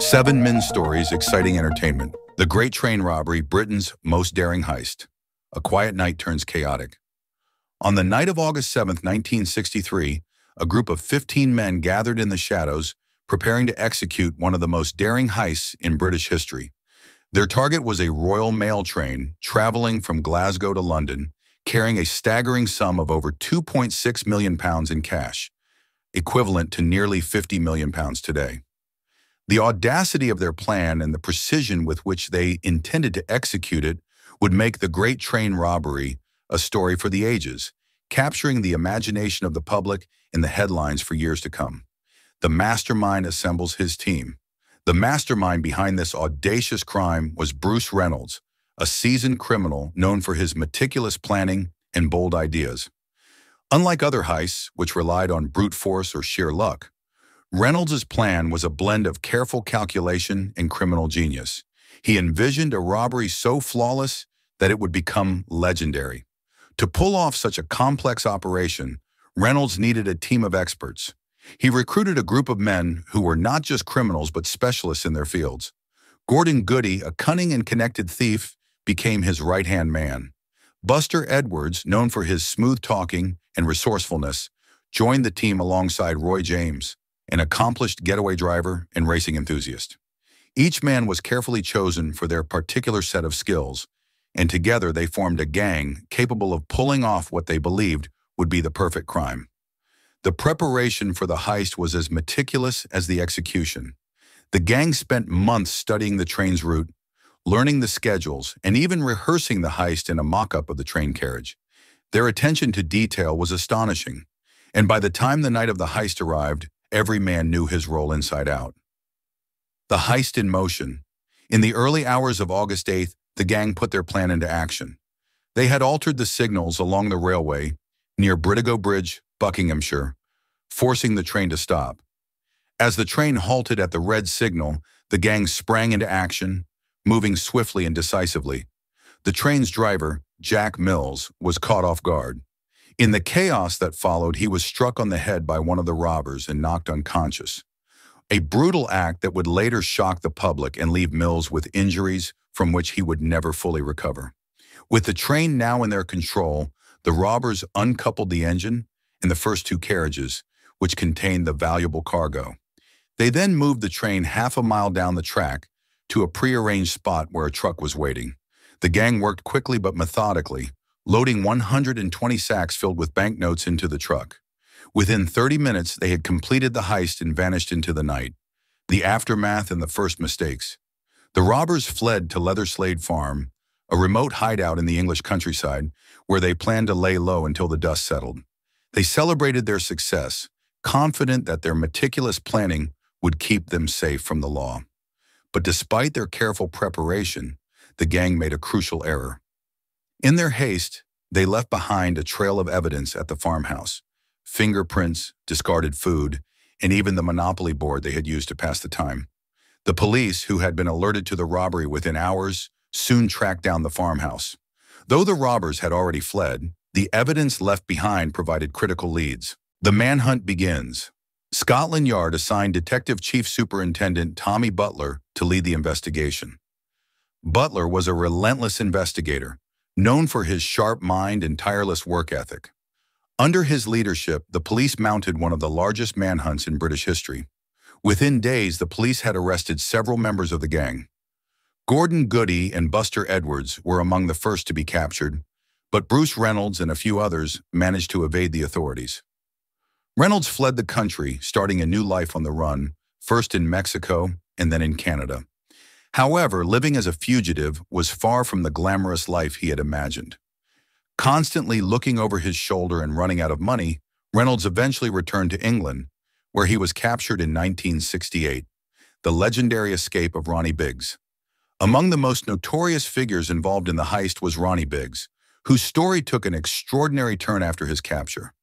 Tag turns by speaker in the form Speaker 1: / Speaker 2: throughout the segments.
Speaker 1: 7 men's stories, exciting entertainment. The Great Train Robbery, Britain's most daring heist. A quiet night turns chaotic. On the night of August 7th, 1963, a group of 15 men gathered in the shadows, preparing to execute one of the most daring heists in British history. Their target was a Royal Mail train traveling from Glasgow to London, carrying a staggering sum of over £2.6 million in cash, equivalent to nearly £50 million today. The audacity of their plan and the precision with which they intended to execute it would make the Great Train Robbery a story for the ages, capturing the imagination of the public in the headlines for years to come. The Mastermind assembles his team. The mastermind behind this audacious crime was Bruce Reynolds, a seasoned criminal known for his meticulous planning and bold ideas. Unlike other heists, which relied on brute force or sheer luck, Reynolds' plan was a blend of careful calculation and criminal genius. He envisioned a robbery so flawless that it would become legendary. To pull off such a complex operation, Reynolds needed a team of experts. He recruited a group of men who were not just criminals but specialists in their fields. Gordon Goody, a cunning and connected thief, became his right-hand man. Buster Edwards, known for his smooth talking and resourcefulness, joined the team alongside Roy James, an accomplished getaway driver and racing enthusiast. Each man was carefully chosen for their particular set of skills, and together they formed a gang capable of pulling off what they believed would be the perfect crime. The preparation for the heist was as meticulous as the execution. The gang spent months studying the train's route, learning the schedules, and even rehearsing the heist in a mock-up of the train carriage. Their attention to detail was astonishing, and by the time the night of the heist arrived, every man knew his role inside out. The heist in motion. In the early hours of August 8th, the gang put their plan into action. They had altered the signals along the railway near Britigo Bridge, Buckinghamshire, forcing the train to stop. As the train halted at the red signal, the gang sprang into action, moving swiftly and decisively. The train's driver, Jack Mills, was caught off guard. In the chaos that followed, he was struck on the head by one of the robbers and knocked unconscious. A brutal act that would later shock the public and leave Mills with injuries from which he would never fully recover. With the train now in their control, the robbers uncoupled the engine and the first two carriages, which contained the valuable cargo. They then moved the train half a mile down the track to a prearranged spot where a truck was waiting. The gang worked quickly but methodically, loading 120 sacks filled with banknotes into the truck. Within 30 minutes, they had completed the heist and vanished into the night. The aftermath and the first mistakes. The robbers fled to Leatherslade Farm, a remote hideout in the English countryside, where they planned to lay low until the dust settled. They celebrated their success, confident that their meticulous planning would keep them safe from the law. But despite their careful preparation, the gang made a crucial error. In their haste, they left behind a trail of evidence at the farmhouse: fingerprints, discarded food, and even the Monopoly board they had used to pass the time. The police, who had been alerted to the robbery within hours, soon tracked down the farmhouse. Though the robbers had already fled, the evidence left behind provided critical leads. The manhunt begins. Scotland Yard assigned Detective Chief Superintendent Tommy Butler to lead the investigation. Butler was a relentless investigator, known for his sharp mind and tireless work ethic. Under his leadership, the police mounted one of the largest manhunts in British history. Within days, the police had arrested several members of the gang. Gordon Goody and Buster Edwards were among the first to be captured, but Bruce Reynolds and a few others managed to evade the authorities. Reynolds fled the country, starting a new life on the run, first in Mexico and then in Canada. However, living as a fugitive was far from the glamorous life he had imagined. Constantly looking over his shoulder and running out of money, Reynolds eventually returned to England, where he was captured in 1968, the legendary escape of Ronnie Biggs. Among the most notorious figures involved in the heist was Ronnie Biggs, whose story took an extraordinary turn after his capture.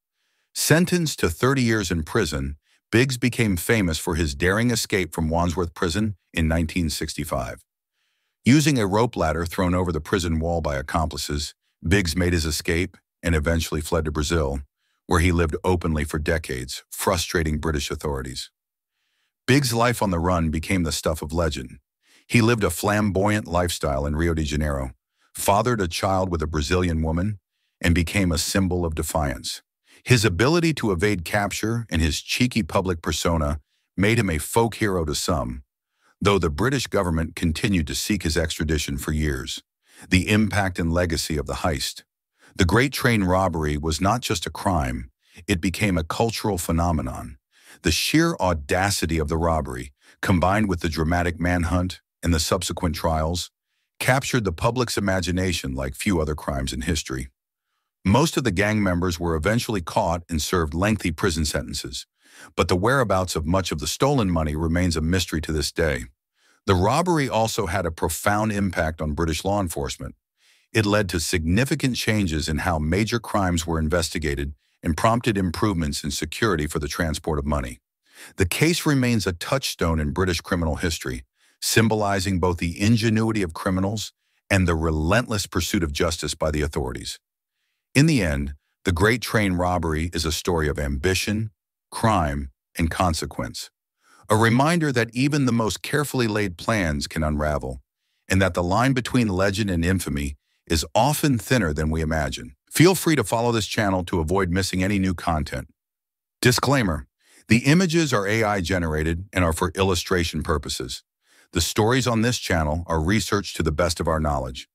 Speaker 1: Sentenced to 30 years in prison, Biggs became famous for his daring escape from Wandsworth Prison in 1965. Using a rope ladder thrown over the prison wall by accomplices, Biggs made his escape and eventually fled to Brazil, where he lived openly for decades, frustrating British authorities. Biggs' life on the run became the stuff of legend. He lived a flamboyant lifestyle in Rio de Janeiro, fathered a child with a Brazilian woman, and became a symbol of defiance. His ability to evade capture and his cheeky public persona made him a folk hero to some, though the British government continued to seek his extradition for years. The impact and legacy of the heist. The Great Train Robbery was not just a crime, it became a cultural phenomenon. The sheer audacity of the robbery, combined with the dramatic manhunt and the subsequent trials, captured the public's imagination like few other crimes in history. Most of the gang members were eventually caught and served lengthy prison sentences, but the whereabouts of much of the stolen money remains a mystery to this day. The robbery also had a profound impact on British law enforcement. It led to significant changes in how major crimes were investigated and prompted improvements in security for the transport of money. The case remains a touchstone in British criminal history, symbolizing both the ingenuity of criminals and the relentless pursuit of justice by the authorities. In the end, the Great Train Robbery is a story of ambition, crime, and consequence. A reminder that even the most carefully laid plans can unravel, and that the line between legend and infamy is often thinner than we imagine. Feel free to follow this channel to avoid missing any new content. Disclaimer: the images are AI generated and are for illustration purposes. The stories on this channel are researched to the best of our knowledge.